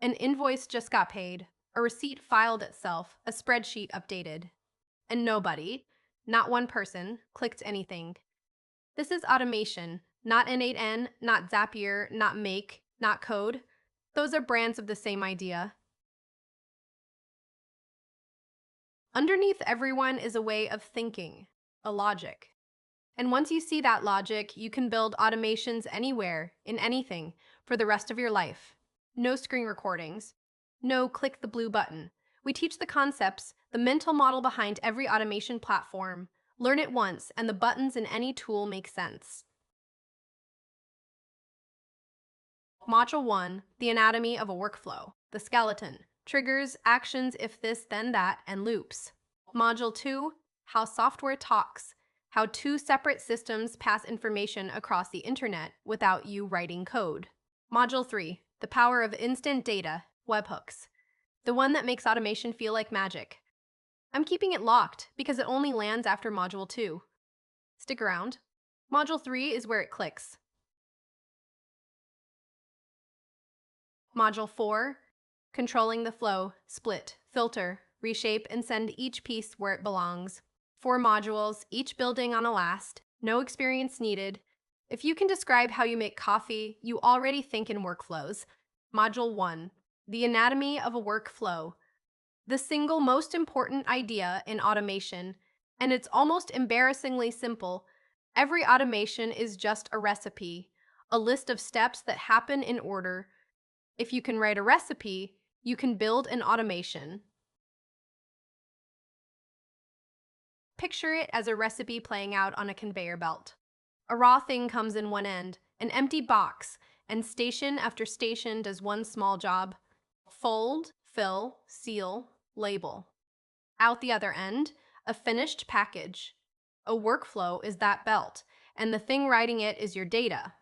An invoice just got paid, a receipt filed itself, a spreadsheet updated. And nobody, not one person, clicked anything. This is automation, not N8N, not Zapier, not Make, not Code. Those are brands of the same idea. Underneath everyone is a way of thinking, a logic. And once you see that logic, you can build automations anywhere, in anything, for the rest of your life. No screen recordings. No click the blue button. We teach the concepts, the mental model behind every automation platform. Learn it once, and the buttons in any tool make sense. Module 1, the anatomy of a workflow, the skeleton, triggers, actions, if this, then that, and loops. Module 2, how software talks, how two separate systems pass information across the internet without you writing code. Module 3, the power of instant data, webhooks, the one that makes automation feel like magic. I'm keeping it locked because it only lands after Module 2. Stick around. Module 3 is where it clicks. Module 4, controlling the flow, split, filter, reshape, and send each piece where it belongs. 4 modules, each building on a last, no experience needed. If you can describe how you make coffee, you already think in workflows. Module 1, the anatomy of a workflow, the single most important idea in automation, and it's almost embarrassingly simple. Every automation is just a recipe, a list of steps that happen in order. If you can write a recipe, you can build an automation. Picture it as a recipe playing out on a conveyor belt. A raw thing comes in one end, an empty box, and station after station does one small job. Fold, fill, seal, label. Out the other end, a finished package. A workflow is that belt, and the thing writing it is your data.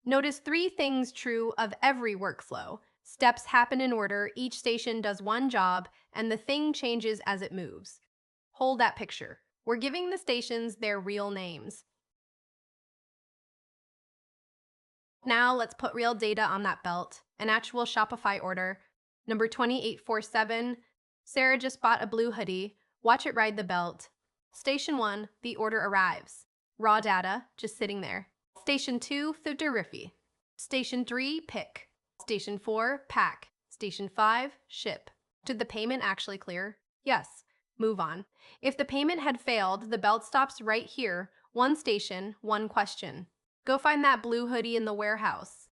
Notice 3 things true of every workflow. Steps happen in order, each station does one job, and the thing changes as it moves. Hold that picture. We're giving the stations their real names. Now let's put real data on that belt, an actual Shopify order. Number 2847, Sarah just bought a blue hoodie. Watch it ride the belt. Station 1, the order arrives. Raw data, just sitting there. Station 2, Thuderifi. Station 3, pick. Station 4, pack. Station 5, ship. Did the payment actually clear? Yes. Move on. If the payment had failed, the belt stops right here. One station, one question. Go find that blue hoodie in the warehouse.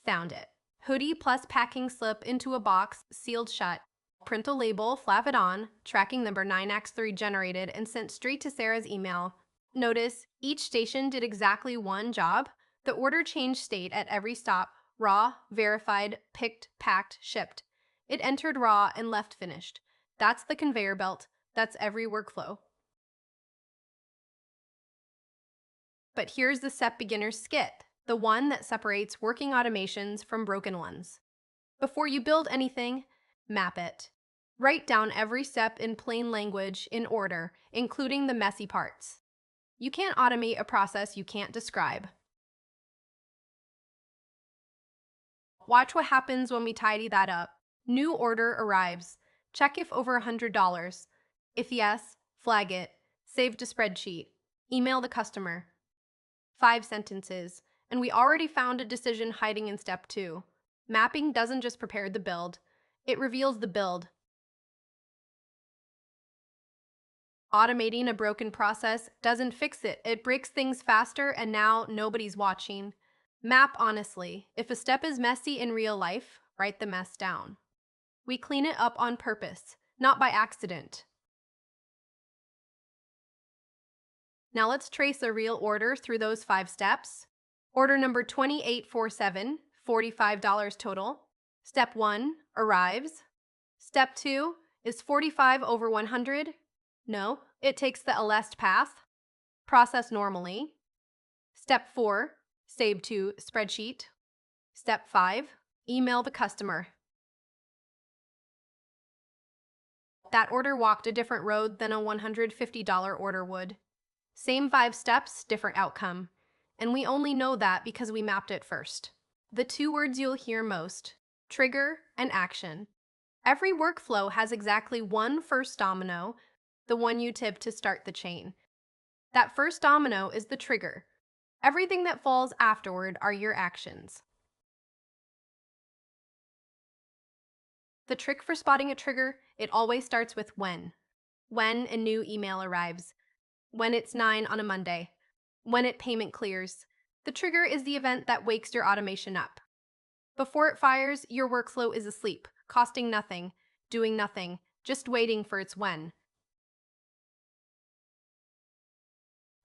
Found it. Hoodie plus packing slip into a box, sealed shut. Print a label, flap it on, tracking number 9x3 generated and sent straight to Sarah's email. Notice, each station did exactly one job. The order changed state at every stop. Raw, verified, picked, packed, shipped. It entered raw and left finished. That's the conveyor belt. That's every workflow. But here's the SEP beginner's skit, the one that separates working automations from broken ones. Before you build anything, map it. Write down every step in plain language, in order, including the messy parts. You can't automate a process you can't describe. Watch what happens when we tidy that up. New order arrives. Check if over $100. If yes, flag it. Save to spreadsheet. Email the customer. 5 sentences, and we already found a decision hiding in step 2. Mapping doesn't just prepare the build, it reveals the build. Automating a broken process doesn't fix it, it breaks things faster, and now nobody's watching. Map honestly. If a step is messy in real life, write the mess down. We clean it up on purpose, not by accident. Now let's trace a real order through those 5 steps. Order number 2847, $45 total. Step 1, arrives. Step 2, is 45 over 100? No, it takes the LS path. Process normally. Step 4, save to spreadsheet. Step 5, email the customer. That order walked a different road than a $150 order would. Same 5 steps, different outcome. And we only know that because we mapped it first. The two words you'll hear most: trigger and action. Every workflow has exactly one first domino, the one you tip to start the chain. That first domino is the trigger. Everything that falls afterward are your actions. The trick for spotting a trigger, it always starts with when. When a new email arrives. When it's 9 on a Monday. When payment clears. The trigger is the event that wakes your automation up. Before it fires, your workflow is asleep, costing nothing, doing nothing, just waiting for its when.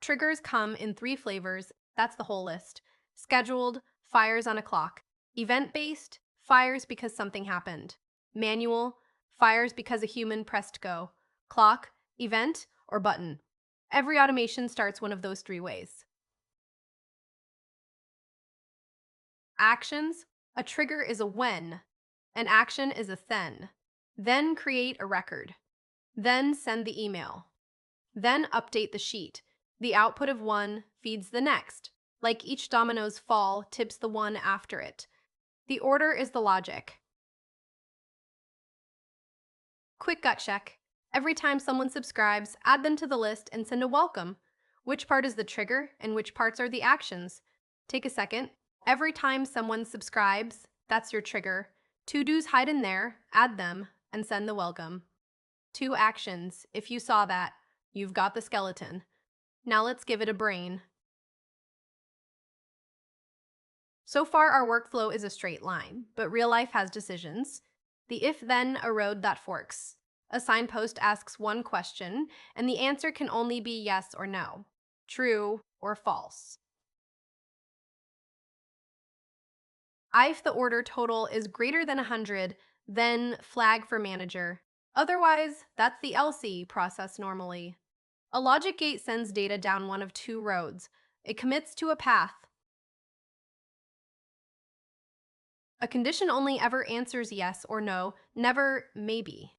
Triggers come in 3 flavors, that's the whole list. Scheduled, fires on a clock. Event-based, fires because something happened. Manual, fires because a human pressed go. Clock, event, or button. Every automation starts one of those 3 ways. Actions, a trigger is a when. An action is a then. Then create a record. Then send the email. Then update the sheet. The output of one feeds the next. Like each domino's fall tips the one after it. The order is the logic. Quick gut check. Every time someone subscribes, add them to the list and send a welcome. Which part is the trigger and which parts are the actions? Take a second. Every time someone subscribes, that's your trigger. To-dos hide in there, add them, and send the welcome. 2 actions. If you saw that, you've got the skeleton. Now let's give it a brain. So far, our workflow is a straight line, but real life has decisions. The if-then a road that forks. A signpost asks one question, and the answer can only be yes or no, true or false. If the order total is greater than 100, then flag for manager. Otherwise, that's the LC process normally. A logic gate sends data down one of 2 roads. It commits to a path. A condition only ever answers yes or no, never maybe.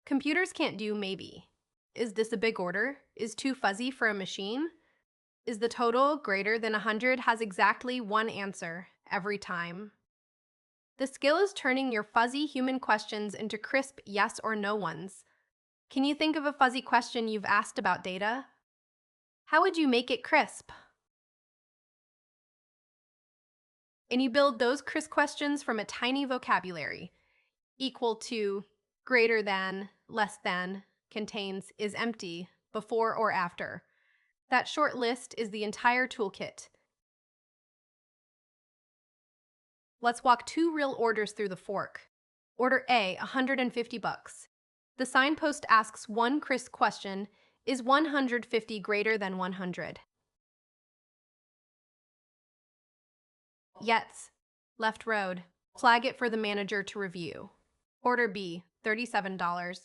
Computers can't do maybe. Is this a big order? Is too fuzzy for a machine? Is the total greater than 100 has exactly one answer every time. The skill is turning your fuzzy human questions into crisp yes or no ones. Can you think of a fuzzy question you've asked about data? How would you make it crisp? And you build those crisp questions from a tiny vocabulary. Equal to, greater than, less than, contains, is empty, before or after. That short list is the entire toolkit. Let's walk 2 real orders through the fork. Order A, $150. The signpost asks one crisp question: is 150 greater than 100? Yes. Left road. Flag it for the manager to review. Order B, $37.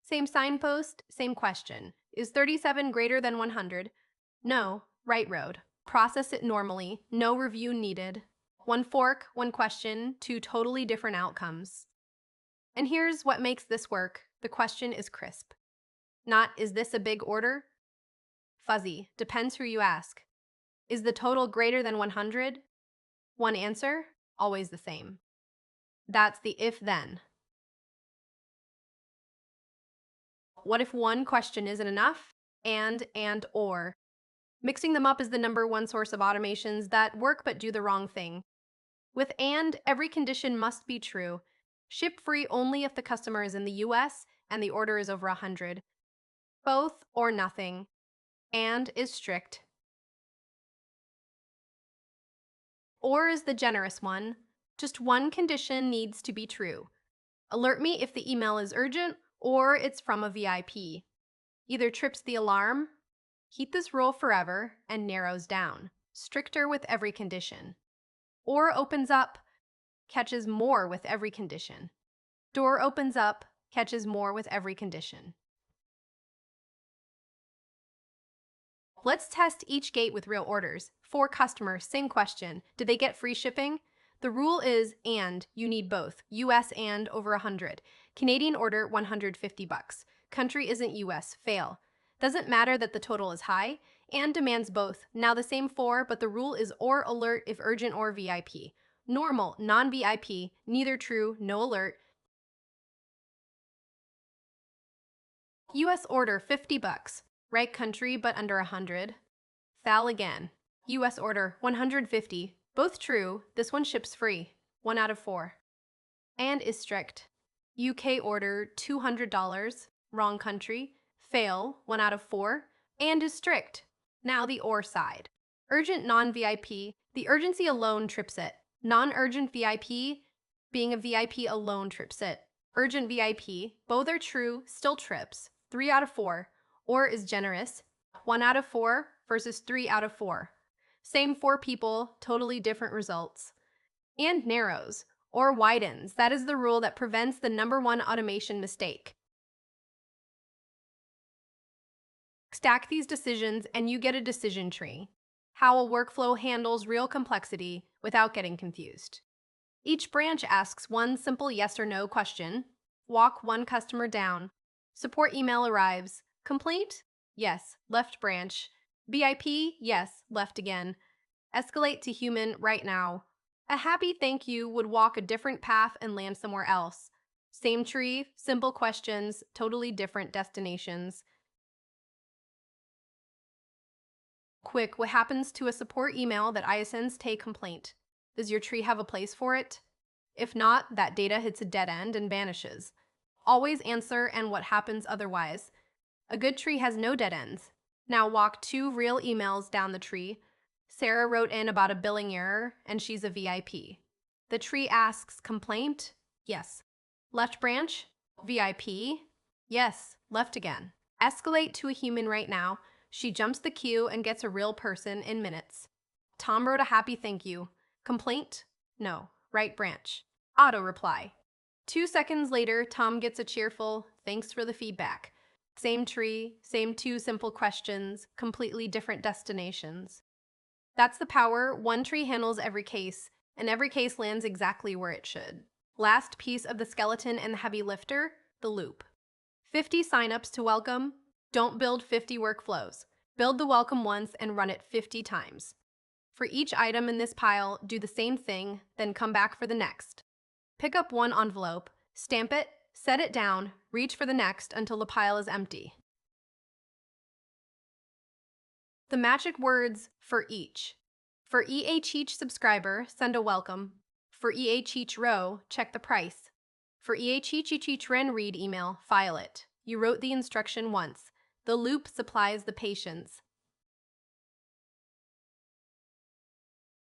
Same signpost, same question. Is 37 greater than 100? No. Right road. Process it normally. No review needed. 1 fork, 1 question, 2 totally different outcomes. And here's what makes this work. The question is crisp. Not, is this a big order? Fuzzy. Depends who you ask. Is the total greater than 100? One answer, always the same. That's the if-then. What if one question isn't enough? And, or. Mixing them up is the #1 source of automations that work but do the wrong thing. With and, every condition must be true. Ship free only if the customer is in the US and the order is over 100. Both or nothing. And is strict. Or is the generous one. Just one condition needs to be true. Alert me if the email is urgent or it's from a VIP. Either trips the alarm, keep this rule forever, and narrows down, stricter with every condition. Or opens up, catches more with every condition. Door opens up, catches more with every condition. Let's test each gate with real orders. 4 customers, same question. Did they get free shipping? The rule is and, you need both. US and over 100. Canadian order, $150. Country isn't US, fail. Doesn't matter that the total is high, and demands both. Now the same 4, but the rule is or alert if urgent or VIP. Normal, non-VIP, neither true, no alert. US order, $50. Right country, but under 100. Foul again. US order, 150. Both true, this one ships free. 1 out of 4. And is strict. UK order, $200. Wrong country. Fail, 1 out of 4. And is strict. Now the or side. Urgent non-VIP, the urgency alone trips it. Non-urgent VIP, being a VIP alone trips it. Urgent VIP, both are true, still trips. 3 out of 4. Or is generous. 1 out of 4 versus 3 out of 4. Same 4 people, totally different results. And narrows, or widens. That is the rule that prevents the #1 automation mistake. Stack these decisions and you get a decision tree. How a workflow handles real complexity without getting confused. Each branch asks one simple yes or no question. Walk one customer down. Support email arrives. Complaint? Yes, left branch. VIP? Yes, left again. Escalate to human right now. A happy thank you would walk a different path and land somewhere else. Same tree, simple questions, totally different destinations. Quick, what happens to a support email that ISNs take complaint? Does your tree have a place for it? If not, that data hits a dead end and vanishes. Always answer and what happens otherwise. A good tree has no dead ends. Now walk 2 real emails down the tree. Sarah wrote in about a billing error, and she's a VIP. The tree asks, complaint? Yes. Left branch? VIP? Yes. Left again. Escalate to a human right now. She jumps the queue and gets a real person in minutes. Tom wrote a happy thank you. Complaint? No. Right branch. Auto reply. 2 seconds later, Tom gets a cheerful, thanks for the feedback. Same tree, same 2 simple questions, completely different destinations. That's the power. One tree handles every case, and every case lands exactly where it should. Last piece of the skeleton and the heavy lifter, the loop. 50 signups to welcome. Don't build 50 workflows. Build the welcome once and run it 50 times. For each item in this pile, do the same thing, then come back for the next. Pick up one envelope, stamp it, set it down, reach for the next until the pile is empty. The magic words for each. For each subscriber, send a welcome. For each row, check the price. For each ren read email, file it. You wrote the instruction once. The loop supplies the patience.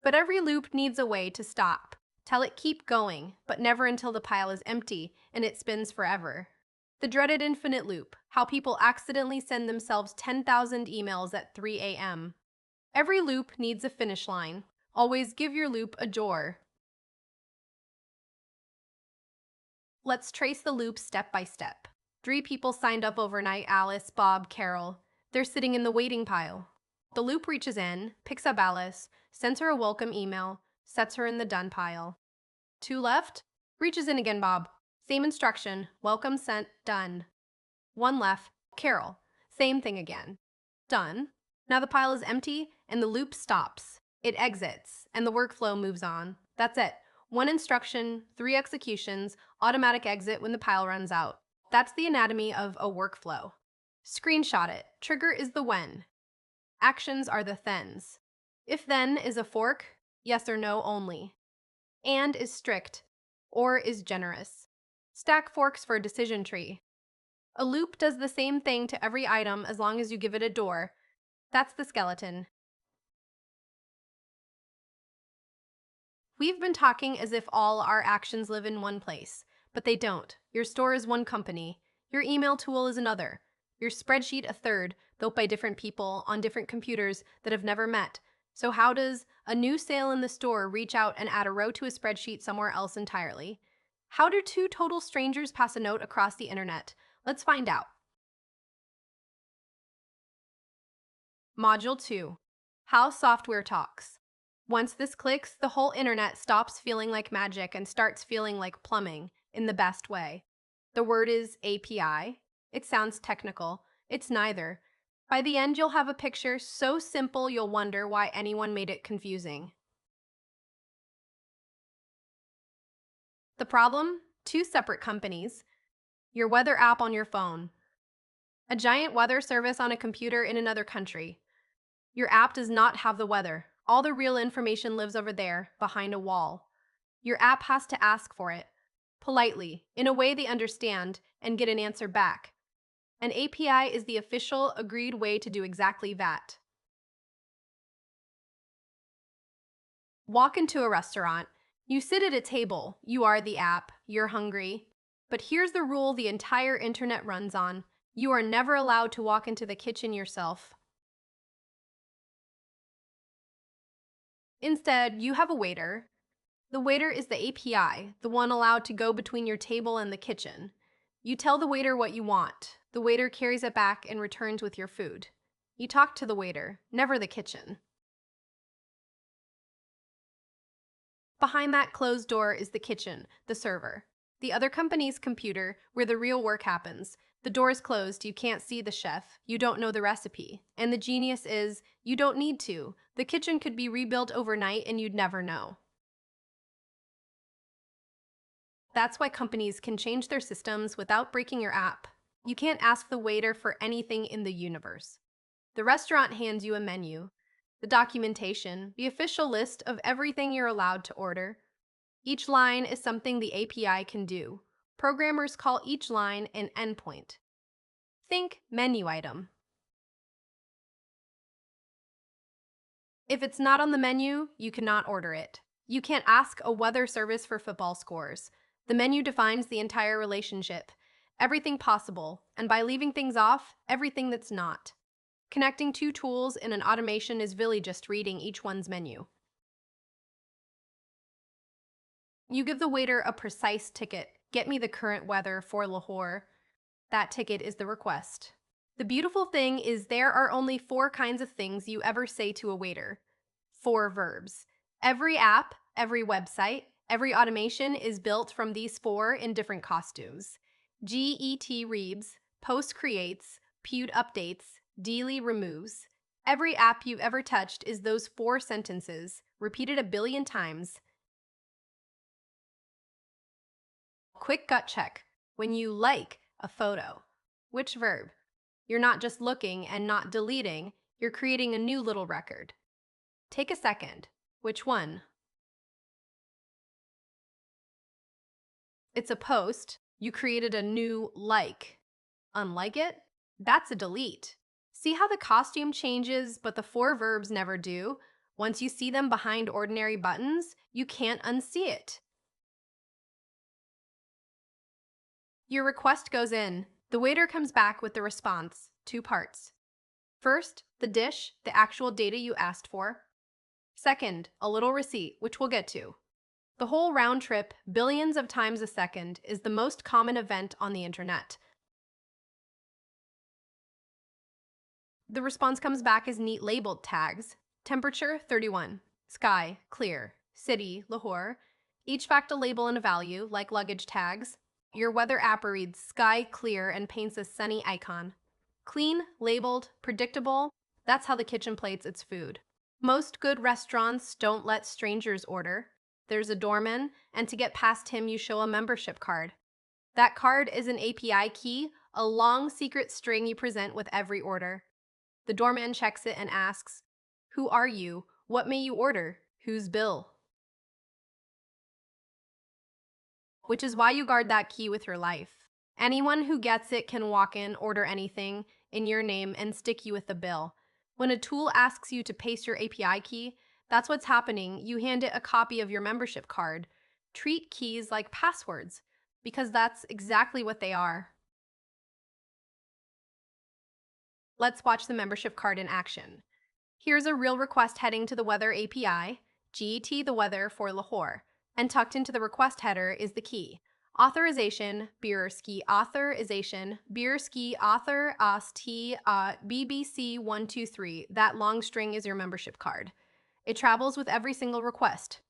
But every loop needs a way to stop. Tell it keep going, but never until the pile is empty and it spins forever. The dreaded infinite loop, how people accidentally send themselves 10,000 emails at 3 a.m. Every loop needs a finish line. Always give your loop a door. Let's trace the loop step by step. 3 people signed up overnight: Alice, Bob, Carol. They're sitting in the waiting pile. The loop reaches in, picks up Alice, sends her a welcome email, sets her in the done pile. 2 left, reaches in again, Bob. Same instruction, welcome sent, done. 1 left, Carol. Same thing again. Done. Now the pile is empty and the loop stops. It exits and the workflow moves on. That's it. 1 instruction, 3 executions, automatic exit when the pile runs out. That's the anatomy of a workflow. Screenshot it. Trigger is the when. Actions are the thens. If then is a fork, yes or no only. And is strict, or is generous. Stack forks for a decision tree. A loop does the same thing to every item as long as you give it a door. That's the skeleton. We've been talking as if all our actions live in one place, but they don't. Your store is one company. Your email tool is another. Your spreadsheet a third, built by different people on different computers that have never met. So how does a new sale in the store reach out and add a row to a spreadsheet somewhere else entirely? How do 2 total strangers pass a note across the internet? Let's find out. Module 2. How software talks. Once this clicks, the whole internet stops feeling like magic and starts feeling like plumbing in the best way. The word is API. It sounds technical. It's neither. By the end, you'll have a picture so simple you'll wonder why anyone made it confusing. The problem? Two separate companies. Your weather app on your phone. A giant weather service on a computer in another country. Your app does not have the weather. All the real information lives over there, behind a wall. Your app has to ask for it, politely, in a way they understand, and get an answer back. An API is the official, agreed way to do exactly that. Walk into a restaurant. You sit at a table. You are the app. You're hungry. But here's the rule the entire internet runs on. You are never allowed to walk into the kitchen yourself. Instead, you have a waiter. The waiter is the API, the one allowed to go between your table and the kitchen. You tell the waiter what you want. The waiter carries it back and returns with your food. You talk to the waiter, never the kitchen. Behind that closed door is the kitchen, the server. The other company's computer, where the real work happens. The door is closed, you can't see the chef, you don't know the recipe. And the genius is, you don't need to. The kitchen could be rebuilt overnight and you'd never know. That's why companies can change their systems without breaking your app. You can't ask the waiter for anything in the universe. The restaurant hands you a menu, the documentation, the official list of everything you're allowed to order. Each line is something the API can do. Programmers call each line an endpoint. Think menu item. If it's not on the menu, you cannot order it. You can't ask a weather service for football scores. The menu defines the entire relationship, everything possible, and by leaving things off, everything that's not. Connecting two tools in an automation is really just reading each one's menu. You give the waiter a precise ticket. Get me the current weather for Lahore. That ticket is the request. The beautiful thing is there are only 4 kinds of things you ever say to a waiter. 4 verbs. Every app, every website, every automation is built from these 4 in different costumes. GET reads, post creates, put updates, daily removes. Every app you've ever touched is those 4 sentences, repeated a billion times. Quick gut check. When you like a photo, which verb? You're not just looking and not deleting, you're creating a new little record. Take a second. Which one? It's a post. You created a new like. Unlike it? That's a delete. See how the costume changes, but the 4 verbs never do? Once you see them behind ordinary buttons, you can't unsee it. Your request goes in. The waiter comes back with the response, 2 parts. First, the dish, the actual data you asked for. Second, a little receipt, which we'll get to. The whole round trip, billions of times a second, is the most common event on the internet. The response comes back as neat labeled tags. Temperature, 31. Sky, clear. City, Lahore. Each fact a label and a value, like luggage tags. Your weather app reads sky clear and paints a sunny icon. Clean, labeled, predictable, that's how the kitchen plates its food. Most good restaurants don't let strangers order. There's a doorman, and to get past him you show a membership card. That card is an API key, a long secret string you present with every order. The doorman checks it and asks, "Who are you? What may you order? Whose bill?" Which is why you guard that key with your life. Anyone who gets it can walk in, order anything in your name, and stick you with the bill. When a tool asks you to paste your API key, that's what's happening. You hand it a copy of your membership card. Treat keys like passwords, because that's exactly what they are. Let's watch the membership card in action. Here's a real request heading to the weather API, GET the weather for Lahore, and tucked into the request header is the key. Authorization, Birski authorization, Birski author ast BBC123. That long string is your membership card. It travels with every single request.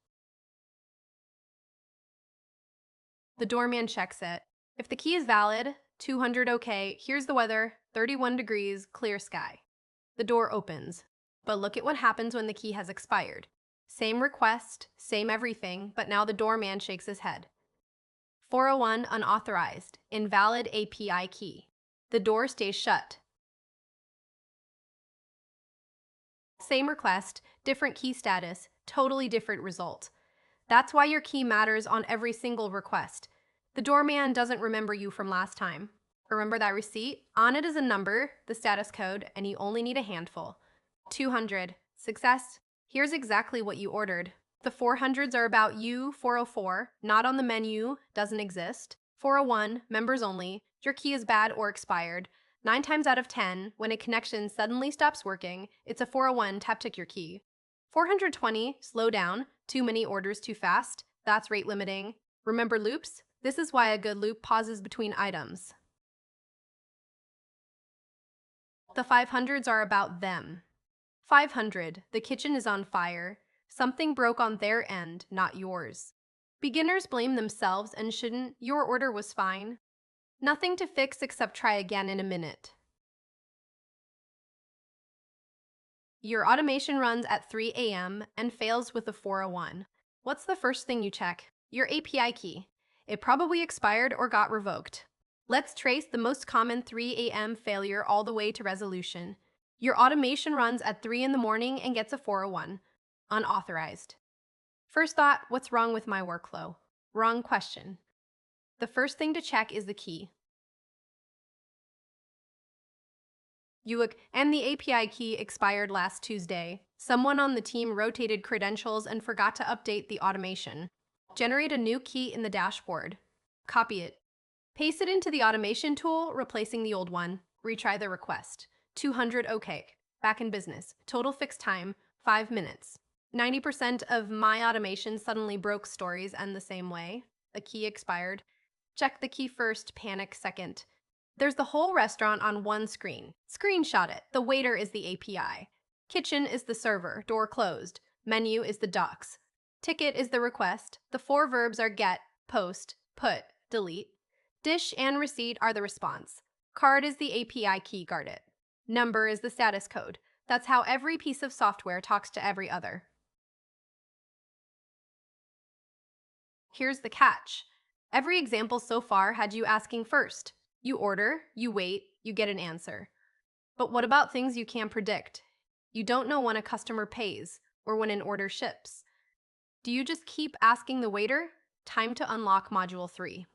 The doorman checks it. If the key is valid, 200 OK, here's the weather, 31 degrees, clear sky. The door opens. But look at what happens when the key has expired. Same request, same everything, but now the doorman shakes his head. 401 unauthorized, invalid API key. The door stays shut. Same request, different key status, totally different result. That's why your key matters on every single request. The doorman doesn't remember you from last time. Remember that receipt? On it is a number, the status code, and you only need a handful. 200. Success. Here's exactly what you ordered. The 400s are about you. 404, not on the menu, doesn't exist. 401, members only. Your key is bad or expired. 9 times out of 10, when a connection suddenly stops working, it's a 401, tap tick your key. 420, slow down. Too many orders too fast. That's rate limiting. Remember loops? This is why a good loop pauses between items. The 500s are about them. 500, the kitchen is on fire. Something broke on their end, not yours. Beginners blame themselves and shouldn't. Your order was fine. Nothing to fix except try again in a minute. Your automation runs at 3 a.m. and fails with a 401. What's the first thing you check? Your API key. It probably expired or got revoked. Let's trace the most common 3 a.m. failure all the way to resolution. Your automation runs at 3 in the morning and gets a 401. Unauthorized. First thought, what's wrong with my workflow? Wrong question. The first thing to check is the key. You look, and the API key expired last Tuesday. Someone on the team rotated credentials and forgot to update the automation. Generate a new key in the dashboard. Copy it. Paste it into the automation tool, replacing the old one. Retry the request. 200 OK. Back in business. Total fixed time, 5 minutes. 90% of my automation suddenly broke stories end the same way. The key expired. Check the key first, panic second. There's the whole restaurant on one screen. Screenshot it. The waiter is the API. Kitchen is the server, door closed. Menu is the docs. Ticket is the request. The 4 verbs are get, post, put, delete. Dish and receipt are the response. Card is the API key, guard it. Number is the status code. That's how every piece of software talks to every other. Here's the catch. Every example so far had you asking first. You order, you wait, you get an answer. But what about things you can't predict? You don't know when a customer pays or when an order ships. Do you just keep asking the waiter? Time to unlock Module 3.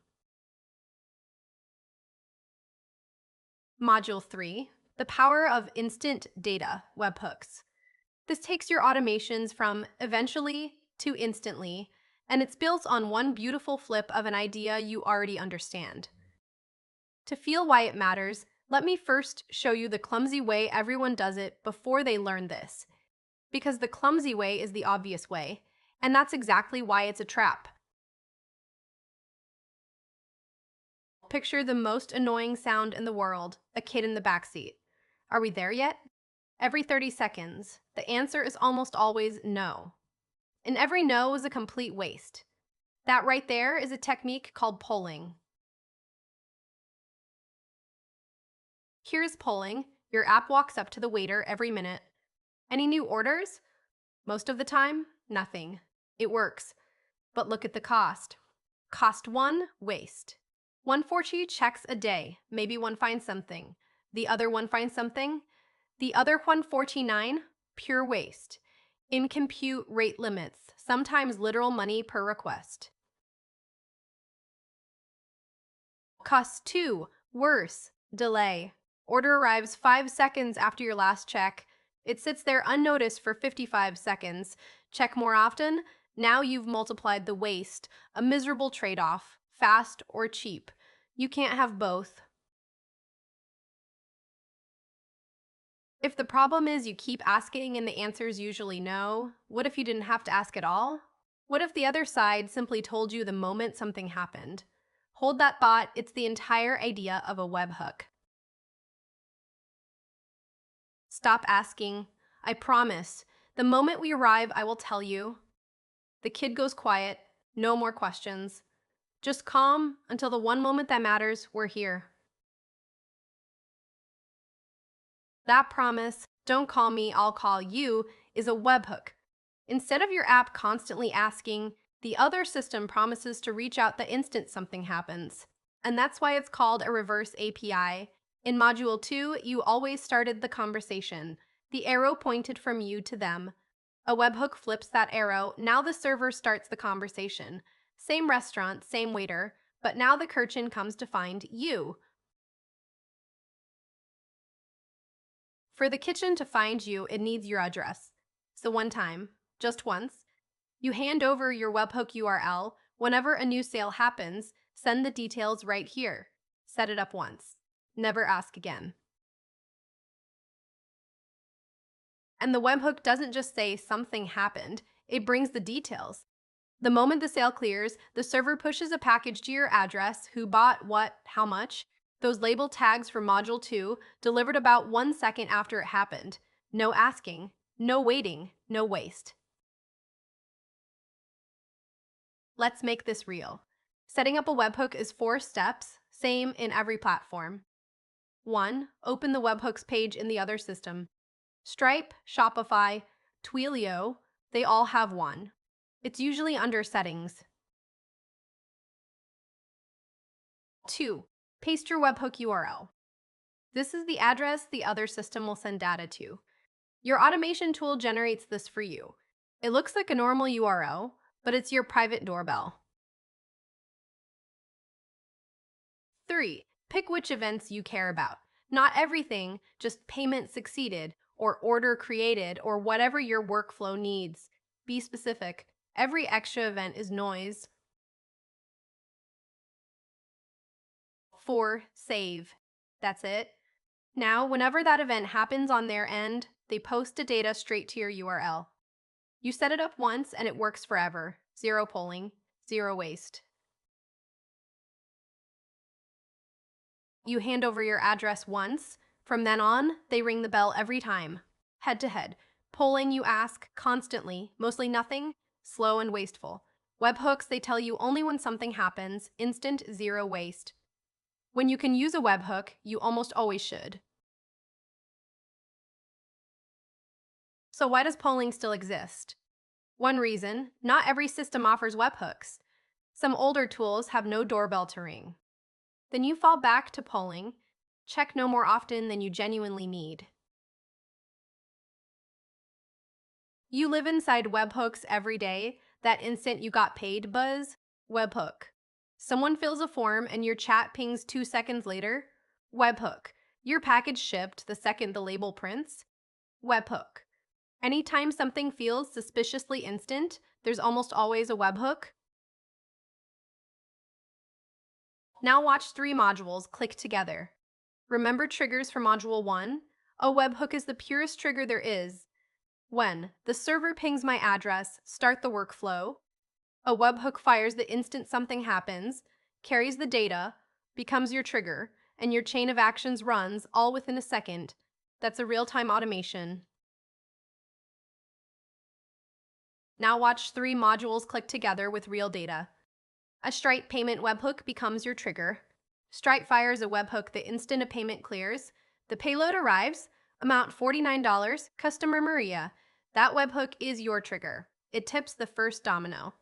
Module 3, the power of instant data, webhooks. This takes your automations from eventually to instantly, and it's built on one beautiful flip of an idea you already understand. To feel why it matters, let me first show you the clumsy way everyone does it before they learn this. Because the clumsy way is the obvious way, and that's exactly why it's a trap. Picture the most annoying sound in the world, a kid in the backseat. Are we there yet? Every 30 seconds, the answer is almost always no. And every no is a complete waste. That right there is a technique called polling. Here's polling. Your app walks up to the waiter every minute. Any new orders? Most of the time, nothing. It works. But look at the cost. Cost 1, waste. 140 checks a day. Maybe one finds something. The other one finds something. The other 149, pure waste. In compute rate limits, sometimes literal money per request. Cost 2, worse, delay. Order arrives 5 seconds after your last check. It sits there unnoticed for 55 seconds. Check more often. Now you've multiplied the waste, a miserable trade-off, fast or cheap. You can't have both. If the problem is you keep asking and the answer is usually no, what if you didn't have to ask at all? What if the other side simply told you the moment something happened? Hold that thought, it's the entire idea of a webhook. Stop asking. I promise. The moment we arrive, I will tell you. The kid goes quiet. No more questions. Just calm until the one moment that matters, we're here. That promise, don't call me, I'll call you, is a webhook. Instead of your app constantly asking, The other system promises to reach out the instant something happens. And that's why it's called a reverse API. In Module 2, you always started the conversation. The arrow pointed from you to them. A webhook flips that arrow. Now the server starts the conversation. Same restaurant, same waiter, but now the Kirchin comes to find you. For the kitchen to find you, it needs your address. So one time, just once, you hand over your webhook URL. Whenever a new sale happens, send the details right here. Set it up once. Never ask again. And the webhook doesn't just say something happened, it brings the details. The moment the sale clears, the server pushes a package to your address, who bought what, how much. Those label tags for Module 2 delivered about 1 second after it happened. No asking, no waiting, no waste. Let's make this real. Setting up a webhook is 4 steps, same in every platform. 1. Open the webhooks page in the other system. Stripe, Shopify, Twilio, they all have one. It's usually under Settings. 2. Paste your webhook URL. This is the address the other system will send data to. Your automation tool generates this for you. It looks like a normal URL, but it's your private doorbell. 3. Pick which events you care about. Not everything, just payment succeeded, or order created, or whatever your workflow needs. Be specific. Every extra event is noise. 4. Save. That's it. Now, whenever that event happens on their end, they post the data straight to your URL. You set it up once and it works forever. Zero polling, zero waste. You hand over your address once. From then on, they ring the bell every time. Head to head. Polling, you ask, constantly, mostly nothing, slow and wasteful. Webhooks, they tell you only when something happens, instant, zero waste. When you can use a webhook, you almost always should. So why does polling still exist? One reason, not every system offers webhooks. Some older tools have no doorbell to ring. Then you fall back to polling. Check no more often than you genuinely need. You live inside webhooks every day. That instant you got paid buzz? Webhook. Someone fills a form and your chat pings 2 seconds later? Webhook. Your package shipped the second the label prints? Webhook. Anytime something feels suspiciously instant, there's almost always a webhook. Now watch 3 modules click together. Remember triggers for Module 1? A webhook is the purest trigger there is. When the server pings my address, start the workflow. A webhook fires the instant something happens, carries the data, becomes your trigger, and your chain of actions runs all within a second. That's a real-time automation. Now watch 3 modules click together with real data. A Stripe payment webhook becomes your trigger. Stripe fires a webhook the instant a payment clears. The payload arrives, amount $49, customer Maria. That webhook is your trigger. It tips the first domino.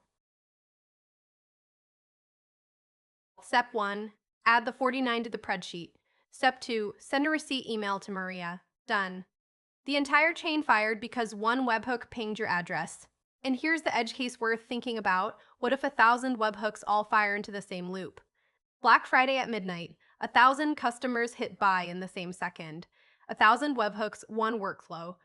Step 1. Add the 49 to the spreadsheet. Step 2. Send a receipt email to Maria. Done. The entire chain fired because one webhook pinged your address. And here's the edge case worth thinking about. What if 1,000 webhooks all fire into the same loop? Black Friday at midnight, 1,000 customers hit buy in the same second. 1,000 webhooks, one workflow.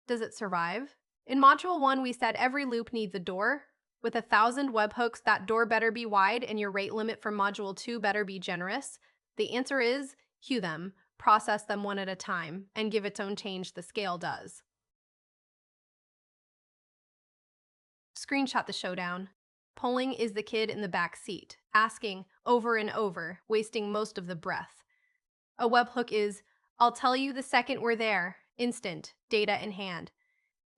Does it survive? In Module 1, we said every loop needs a door. With 1,000 webhooks, that door better be wide and your rate limit for Module 2 better be generous. The answer is, queue them, process them one at a time, and give its own change the scale does. Screenshot the showdown. Polling is the kid in the back seat, asking over and over, wasting most of the breath. A webhook is, I'll tell you the second we're there, instant, data in hand.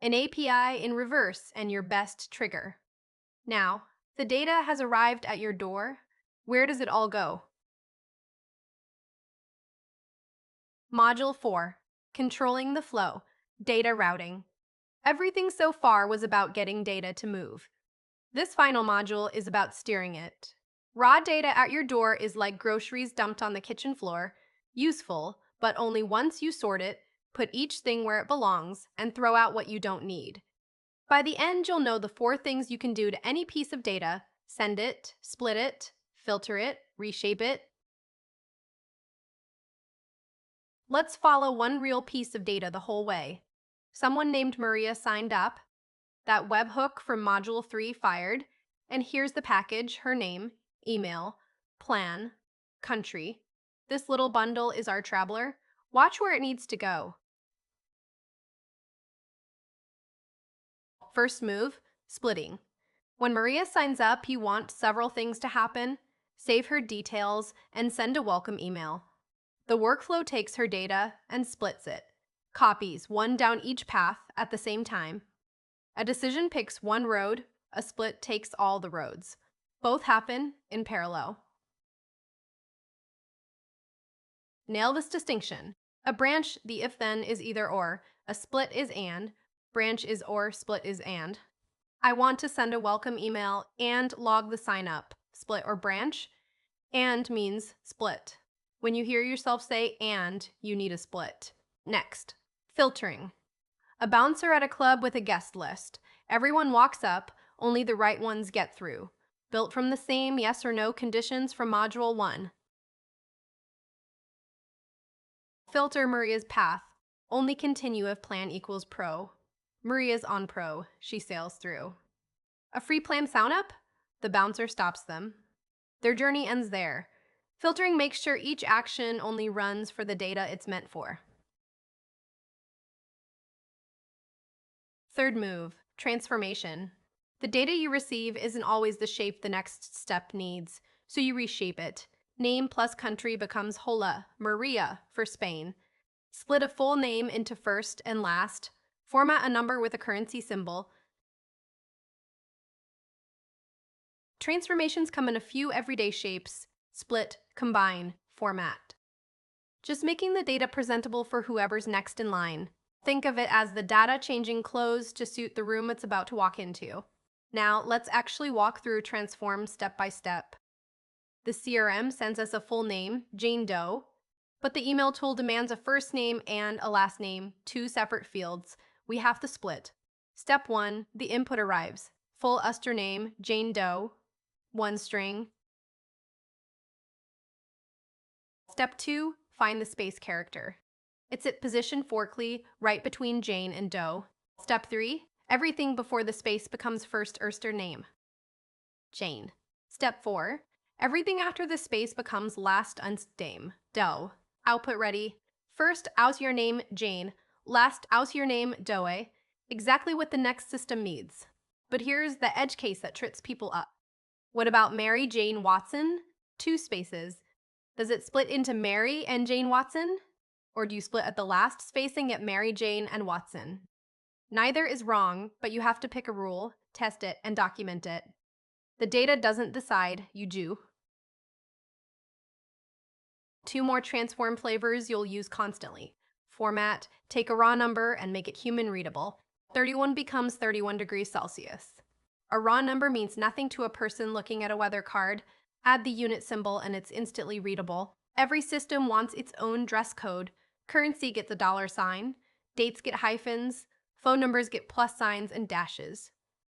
An API in reverse and your best trigger. Now, the data has arrived at your door. Where does it all go? Module 4. Controlling the flow. Data routing. Everything so far was about getting data to move. This final module is about steering it. Raw data at your door is like groceries dumped on the kitchen floor, useful, but only once you sort it, put each thing where it belongs, and throw out what you don't need. By the end, you'll know the 4 things you can do to any piece of data: send it, split it, filter it, reshape it. Let's follow one real piece of data the whole way. Someone named Maria signed up, that webhook from Module 3 fired, and here's the package: her name, email, plan, country. This little bundle is our traveler. Watch where it needs to go. First move, splitting. When Maria signs up, you want several things to happen: save her details and send a welcome email. The workflow takes her data and splits it, copies one down each path at the same time. A decision picks one road, a split takes all the roads. Both happen in parallel. Nail this distinction. A branch, the if-then, is either or. A split is and. Branch is or, split is and. I want to send a welcome email and log the sign up. Split or branch. And means split. When you hear yourself say and, you need a split. Next, filtering. A bouncer at a club with a guest list. Everyone walks up, only the right ones get through. Built from the same yes or no conditions from Module 1. Filter Maria's path. Only continue if plan equals pro. Maria's on pro. She sails through. A free plan sign up? The bouncer stops them. Their journey ends there. Filtering makes sure each action only runs for the data it's meant for. Third move, transformation. The data you receive isn't always the shape the next step needs, so you reshape it. Name plus country becomes Hola, Maria for Spain. Split a full name into first and last. Format a number with a currency symbol. Transformations come in a few everyday shapes: split, combine, format. Just making the data presentable for whoever's next in line. Think of it as the data changing clothes to suit the room it's about to walk into. Now, let's actually walk through transform step by step. The CRM sends us a full name, Jane Doe, but the email tool demands a first name and a last name, 2 separate fields. We have to split. Step 1, the input arrives. Full Uster name, Jane Doe, 1 string. Step 2, find the space character. It's at position forkly, right between Jane and Doe. Step 3, everything before the space becomes first Erster name, Jane. Step 4, everything after the space becomes last name, Doe. Output ready. First, aus your name, Jane. Last, aus your name, Doe. Exactly what the next system needs. But here's the edge case that trips people up. What about Mary Jane Watson? 2 spaces. Does it split into Mary and Jane Watson? Or do you split at the last spacing at Mary Jane and Watson? Neither is wrong, but you have to pick a rule, test it, and document it. The data doesn't decide, you do. 2 more transform flavors you'll use constantly. Format, take a raw number and make it human readable. 31 becomes 31 degrees Celsius. A raw number means nothing to a person looking at a weather card. Add the unit symbol and it's instantly readable. Every system wants its own dress code. Currency gets a $sign, dates get hyphens, phone numbers get plus signs and dashes.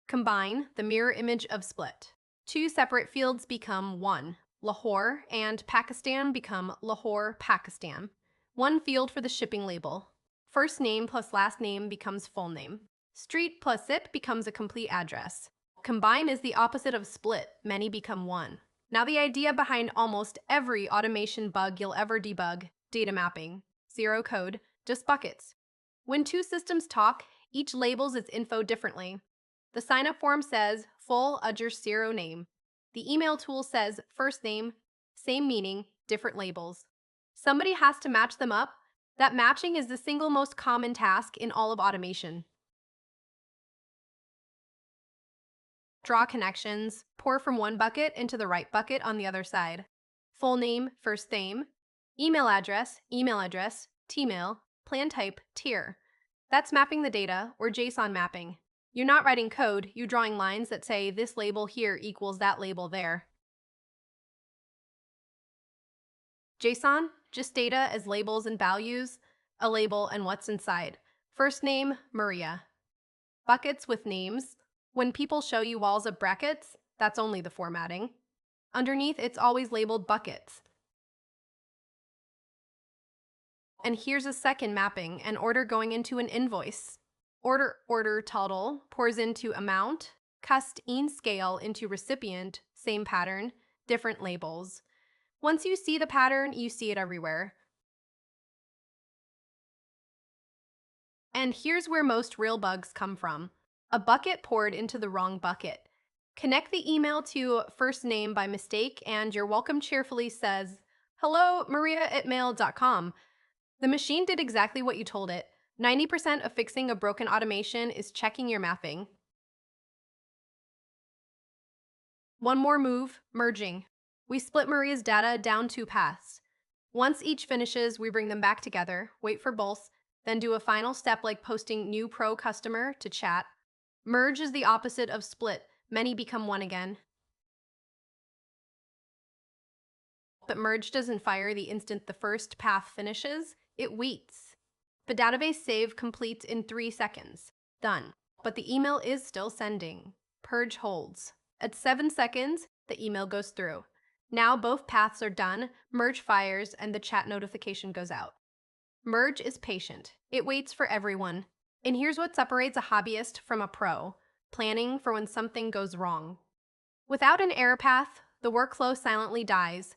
Combine, the mirror image of split. 2 separate fields become 1. Lahore and Pakistan become Lahore, Pakistan. 1 field for the shipping label. First name plus last name becomes full name. Street plus zip becomes a complete address. Combine is the opposite of split. Many become 1. Now the idea behind almost every automation bug you'll ever debug: data mapping. 0 code, just buckets. When 2 systems talk, each labels its info differently. The sign-up form says full Udger 0 name. The email tool says first name, same meaning, different labels. Somebody has to match them up. That matching is the single most common task in all of automation. Draw connections, pour from one bucket into the right bucket on the other side. Full name, first name, email address, Tmail, plan type, tier. That's mapping the data, or JSON mapping. You're not writing code, you're drawing lines that say this label here equals that label there. Json, just data as labels and values, a label and what's inside. First name, Maria. Buckets with names. When people show you walls of brackets, that's only the formatting. Underneath, it's always labeled buckets. And here's a second mapping, an order going into an invoice. Order total pours into amount, cust in scale into recipient, same pattern, different labels. Once you see the pattern, you see it everywhere. And here's where most real bugs come from. A bucket poured into the wrong bucket. Connect the email to first name by mistake and your welcome cheerfully says, "Hello, maria@mail.com. The machine did exactly what you told it. 90% of fixing a broken automation is checking your mapping. One more move, merging. We split Maria's data down 2 paths. Once each finishes, we bring them back together, wait for both, then do a final step like posting new pro customer to chat. Merge is the opposite of split. Many become one again. But merge doesn't fire the instant the first path finishes, it waits. The database save completes in 3 seconds. Done. But the email is still sending. Purge holds. At 7 seconds, the email goes through. Now both paths are done, merge fires, and the chat notification goes out. Merge is patient. It waits for everyone. And here's what separates a hobbyist from a pro: planning for when something goes wrong. Without an error path, the workflow silently dies.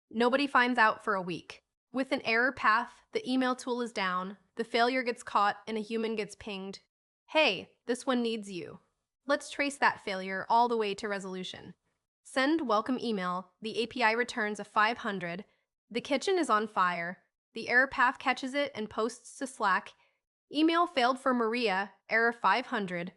Nobody finds out for a week. With an error path, the email tool is down, the failure gets caught, and a human gets pinged. Hey, this one needs you. Let's trace that failure all the way to resolution. Send welcome email, the API returns a 500, the kitchen is on fire, the error path catches it and posts to Slack, email failed for Maria, error 500.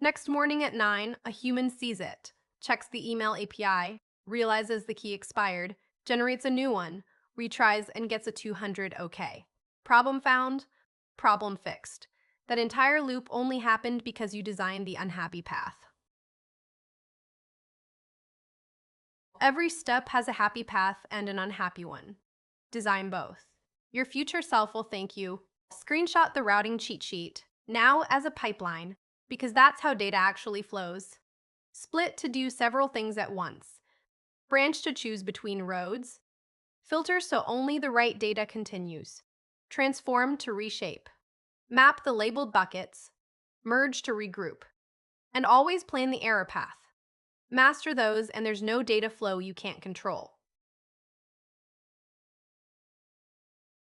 Next morning at 9, a human sees it, checks the email API, realizes the key expired, generates a new one, retries, and gets a 200 OK. Problem found, problem fixed. That entire loop only happened because you designed the unhappy path. Every step has a happy path and an unhappy one. Design both. Your future self will thank you. Screenshot the routing cheat sheet, now as a pipeline, because that's how data actually flows. Split to do several things at once. Branch to choose between roads. Filter so only the right data continues. Transform to reshape. Map the labeled buckets. Merge to regroup. And always plan the error path. Master those and there's no data flow you can't control.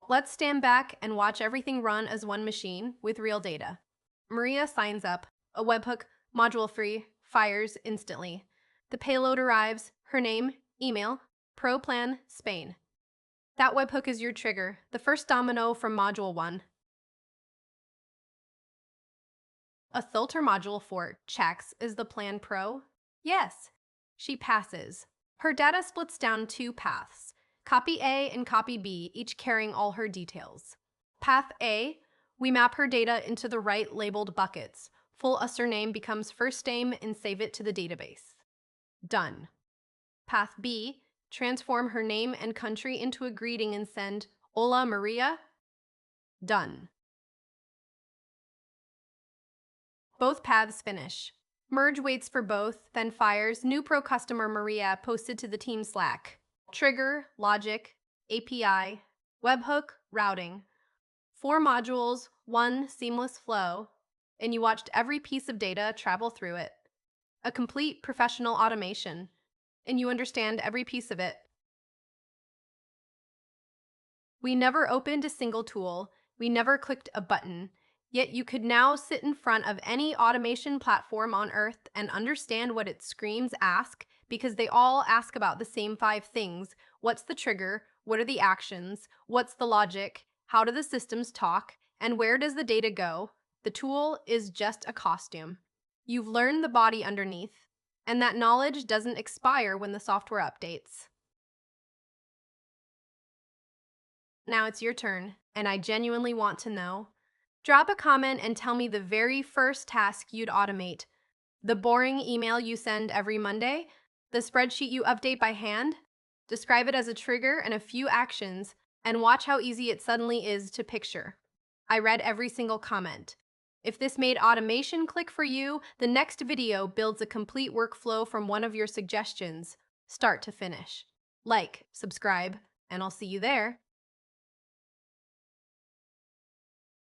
Let's stand back and watch everything run as one machine with real data. Maria signs up, a webhook, module free, fires instantly. The payload arrives, her name, email, pro plan, Spain. That webhook is your trigger, the first domino from module 1. A filter module for checks is the plan pro? Yes. She passes. Her data splits down 2 paths, copy A and copy B, each carrying all her details. Path A, we map her data into the right labeled buckets. Full username becomes first name and save it to the database. Done. Path B, transform her name and country into a greeting and send Hola Maria. Done. Both paths finish. Merge waits for both, then fires new pro customer Maria posted to the team Slack. Trigger, logic, API, webhook, routing. 4 modules, 1 seamless flow, and you watched every piece of data travel through it. A complete professional automation, and you understand every piece of it. We never opened a single tool, we never clicked a button, yet you could now sit in front of any automation platform on Earth and understand what its screens ask, because they all ask about the same 5 things. What's the trigger? What are the actions? What's the logic? How do the systems talk? And where does the data go? The tool is just a costume. You've learned the body underneath, and that knowledge doesn't expire when the software updates. Now it's your turn, and I genuinely want to know, Drop a comment and tell me the very first task you'd automate. The boring email you send every Monday? The spreadsheet you update by hand? Describe it as a trigger and a few actions, and watch how easy it suddenly is to picture. I read every single comment. If this made automation click for you, the next video builds a complete workflow from one of your suggestions, start to finish. Like, subscribe, and I'll see you there.